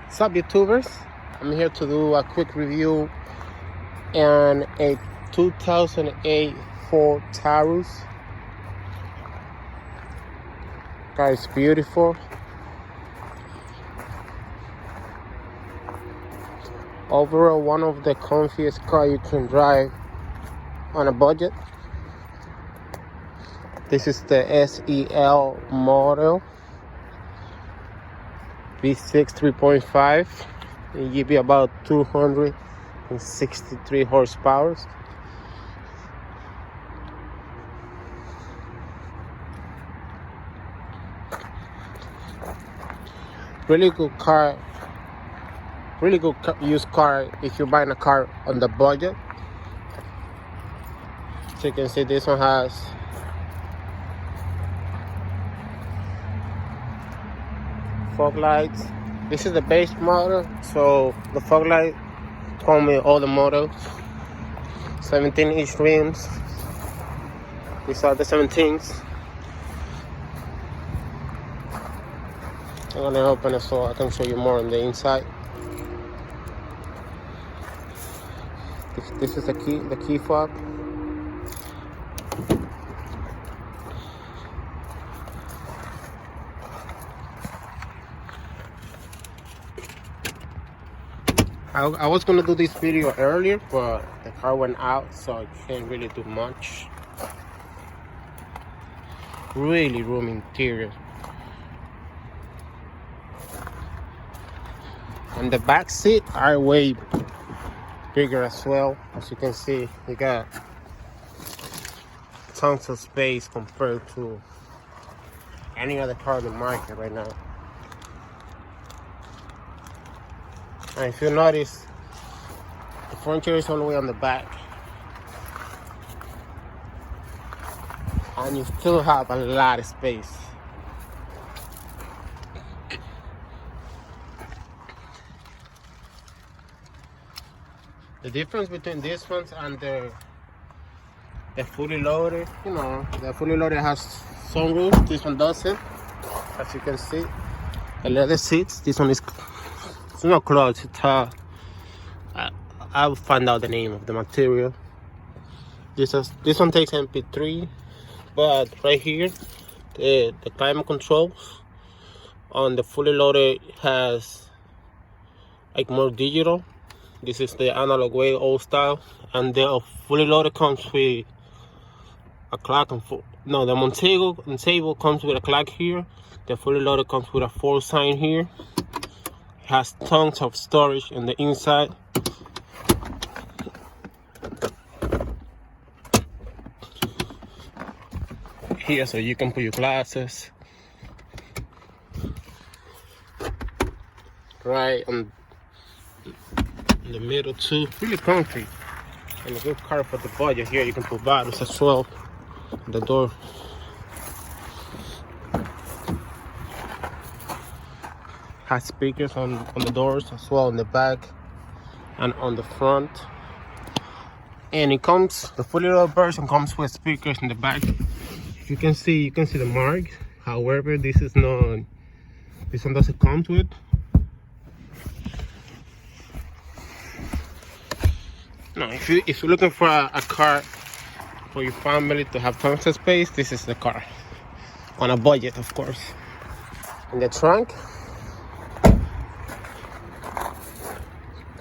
What's up, YouTubers? I'm here to do a quick review on a 2008 Ford Taurus. Car is beautiful. Overall, one of the comfiest cars you can drive on a budget. This is the SEL model. V6 3.5. It give you about 263 horsepower. Really good car. Really good used car if you're buying a car on the budget. So you can see this one has fog lights. This is the base model, so the fog light come with all the models. 17-inch rims. These are the 17s. I'm gonna open it so I can show you more on the inside. This is the key fob. I was gonna do this video earlier, but the car went out, so I can't really do much. Really room interior. And the back seat are way bigger as well. As you can see, you got tons of space compared to any other car in the market right now. And if you notice, the furniture is all the way on the back, and you still have a lot of space. The difference between these ones and the fully loaded, the fully loaded has sunroof. This one doesn't. As you can see, the leather seats. This one is. It's not clothes. It's I'll find out the name of the material. This one takes MP3, but right here, the climate controls on the fully loaded has like more digital. This is the analog way, old style, and the fully loaded comes with a clock and the Montego comes with a clock here. The fully loaded comes with a Ford sign here. Has tons of storage in the inside. Here, so you can put your glasses. Right on in the middle too. Really comfy. And a good car for the budget. Here you can put bottles as well. The door. Has speakers on the doors as well, on the back and on the front. And the fully loaded version comes with speakers in the back. If you can see the mark. However, this one doesn't come to it. No, if you're looking for a car for your family to have tons of space, this is the car. On a budget, of course. In the trunk,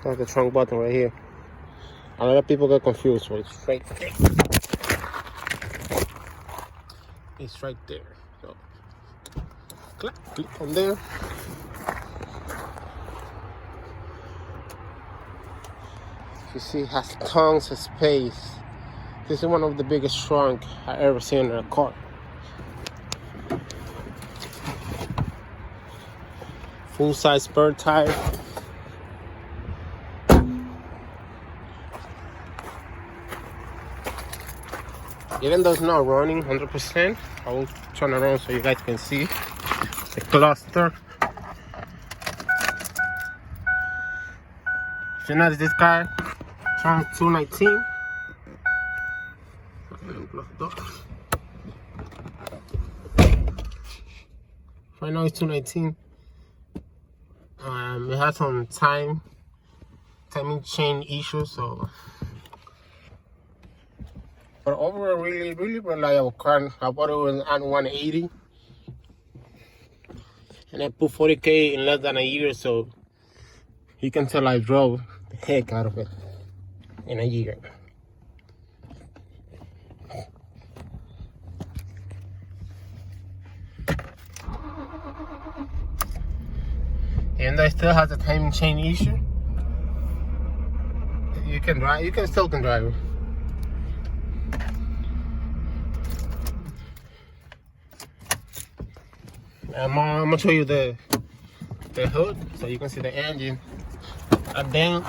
that's the trunk button right here. A lot of people get confused, so it's right there. It's right there. So click on there. You see, it has tons of space. This is one of the biggest trunk I ever seen in a car. Full-size spare tire. Even though it's not running 100%, I will turn around so you guys can see the cluster. If you notice, this car turned 219. Right now it's 219. It has some timing chain issues, so. But overall, really reliable car. I bought it was at 180, and I put 40K in less than a year, so you can tell I drove the heck out of it in a year. And I still has a timing chain issue. You can drive. You can still drive it. I'm gonna show you the hood so you can see the engine, and then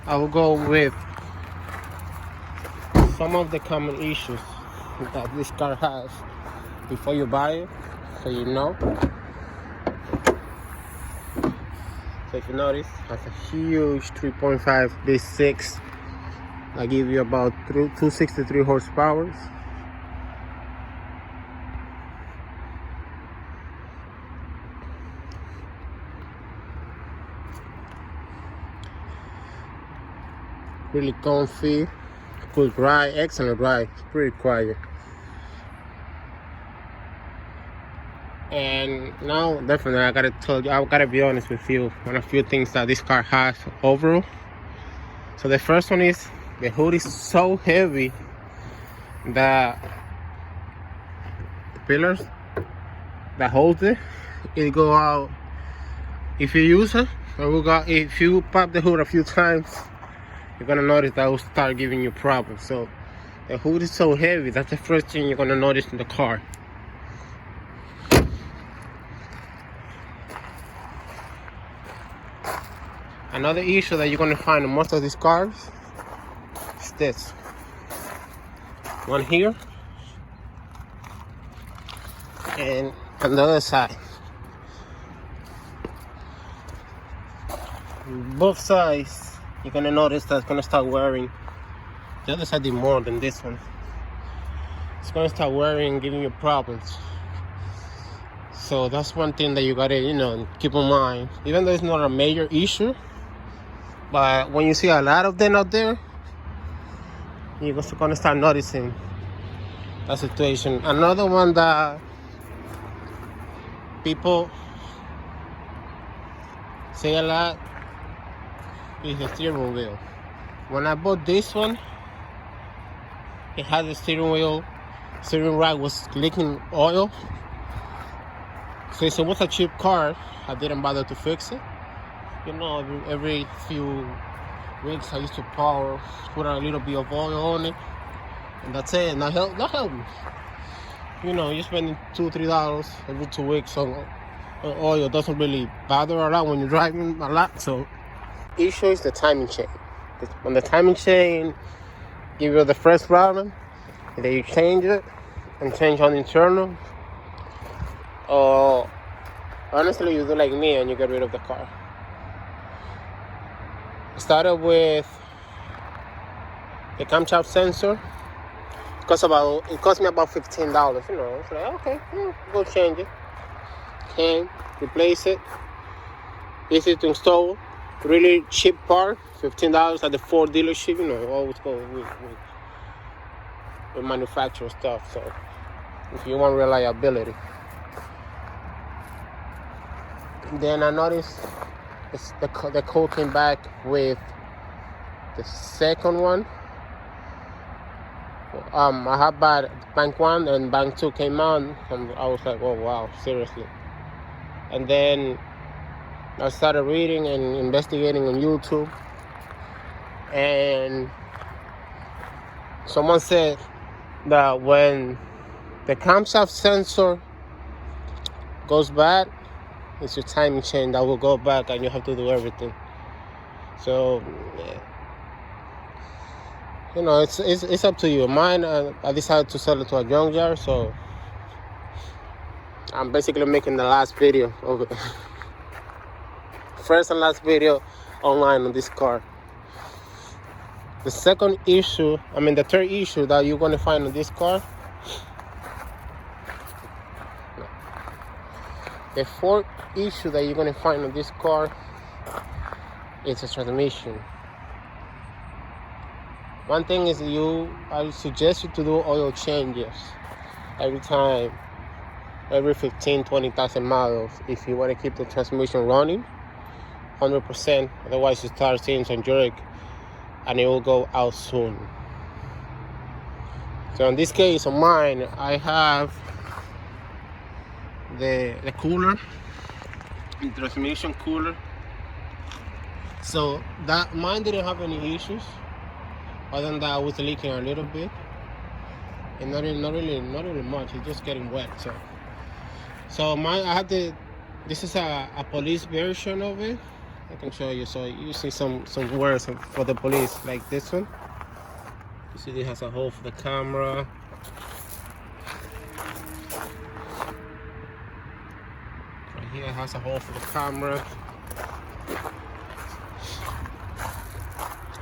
I will go with some of the common issues that this car has before you buy it, so you know. So if you notice, it has a huge 3.5 V6 that give you about 263 horsepower. Really comfy, good ride, excellent ride, pretty quiet. And now, definitely, I gotta be honest with you on a few things that this car has overall. So the first one is the hood is so heavy that the pillars that hold it go out. If you use it, if you pop the hood a few times, you're gonna notice that will start giving you problems. So the hood is so heavy, that's the first thing you're gonna notice in the car. Another issue that you're gonna find in most of these cars is this one here, and on the other side. Both sides, you're gonna notice that's gonna start wearing. The other side did more than this one. It's gonna start wearing and giving you problems. So that's one thing that you gotta, keep in mind. Even though it's not a major issue, but when you see a lot of them out there, you're gonna start noticing that situation. Another one that people say a lot is the steering wheel. When I bought this one, it had the steering rack was leaking oil. Since it was a cheap car, I didn't bother to fix it. Every few weeks I used to put a little bit of oil on it, and that's it. And that helped me. You're spending $2-3 every 2 weeks on oil. Doesn't really bother a lot when you're driving a lot. So, issue is the timing chain. When the timing chain give you the first problem, and then you change it and change on the internal, or honestly, you do like me and you get rid of the car. I started with the camshaft sensor. It cost me about $15. It's like, okay, go change it. Came, replace it. Easy to install. Really cheap part. $15 at the Ford dealership. Always go with manufacturer stuff. So if you want reliability. Then I noticed the code came back with the second one. I had bought bank 1 and bank 2 came on, and I was like, oh wow, seriously. And then I started reading and investigating on YouTube, and someone said that when the camshaft sensor goes bad, it's your timing chain that will go back and you have to do everything. So, it's up to you. Mine, I decided to sell it to a junkyard, so I'm basically making the last video of it. First and last video online on this car. The third issue that you're going to find on this car. The fourth issue that you're going to find on this car it's a transmission. One thing is I suggest you to do oil changes every time, every 15-20,000 miles if you want to keep the transmission running 100%. Otherwise you start seeing some jerk and it will go out soon. So in this case of mine, I have the cooler, the transmission cooler. So that mine didn't have any issues. Other than that, I was leaking a little bit, and not really much. It's just getting wet. So mine, I had this is a police version of it. I can show you. So you see some words for the police, like this one. You see it has a hole for the camera. Right here it has a hole for the camera.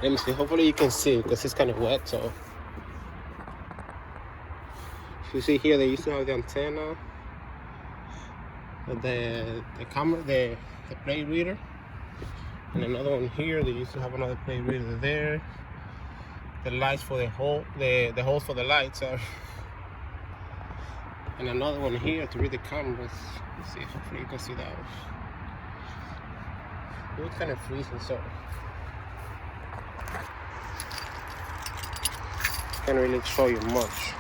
Let me see, hopefully you can see because it's kind of wet. So if you see here, they used to have the antenna, the camera, the plate reader, and another one here. They used to have another plate reader there. The lights for the hole, the holes for the lights are, and another one here to read the cameras. Let's see, hopefully you can see that. It was kind of freezing, so can't really show you much.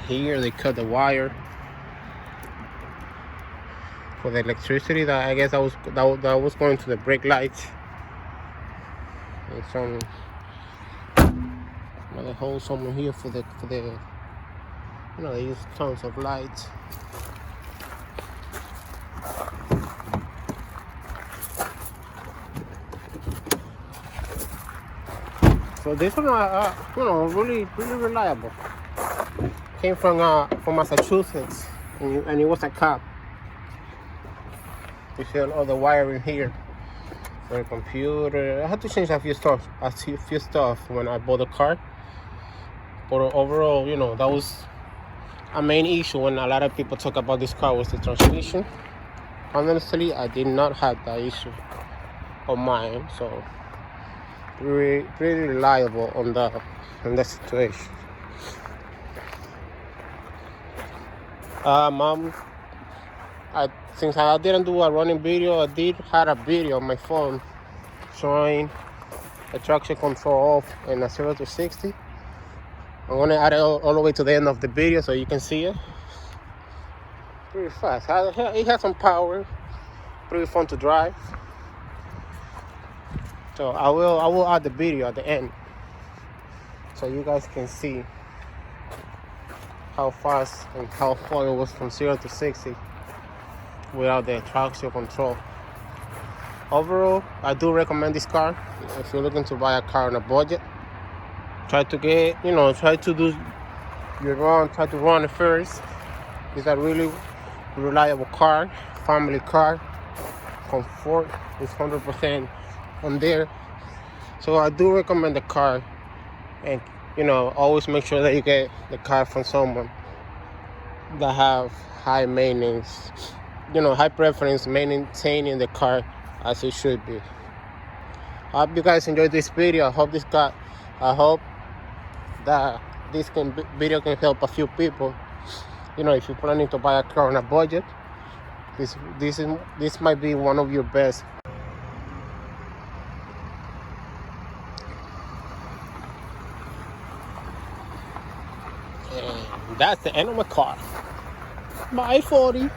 Here they cut the wire for the electricity. That I guess that was going to the brake lights. And some another hole somewhere here for the they use tons of lights. So this one, really reliable. Came from Massachusetts, and it was a cop. You see all the wiring here for the computer. I had to change a few stuff when I bought the car. But overall, that was a main issue when a lot of people talk about this car was the transmission. Honestly, I did not have that issue on mine, so pretty reliable on that situation. Since I didn't do a running video, I did have a video on my phone showing the traction control off in a 0 to 60. I'm gonna add it all the way to the end of the video so you can see it. Pretty fast. It has some power. Pretty fun to drive. So I will add the video at the end so you guys can see how fast and how far it was from 0 to 60 without the traction control. Overall, I do recommend this car if you're looking to buy a car on a budget. Try to do your run, try to run it first. It's a really reliable car, family car. Comfort is 100% on there. So I do recommend the car, and always make sure that you get the car from someone that have high maintenance, high preference maintaining the car as it should be. I hope you guys enjoyed this video. I hope that this video can help a few people. If you're planning to buy a car on a budget, this might be one of your best. And that's the end of my car. Bye, 40.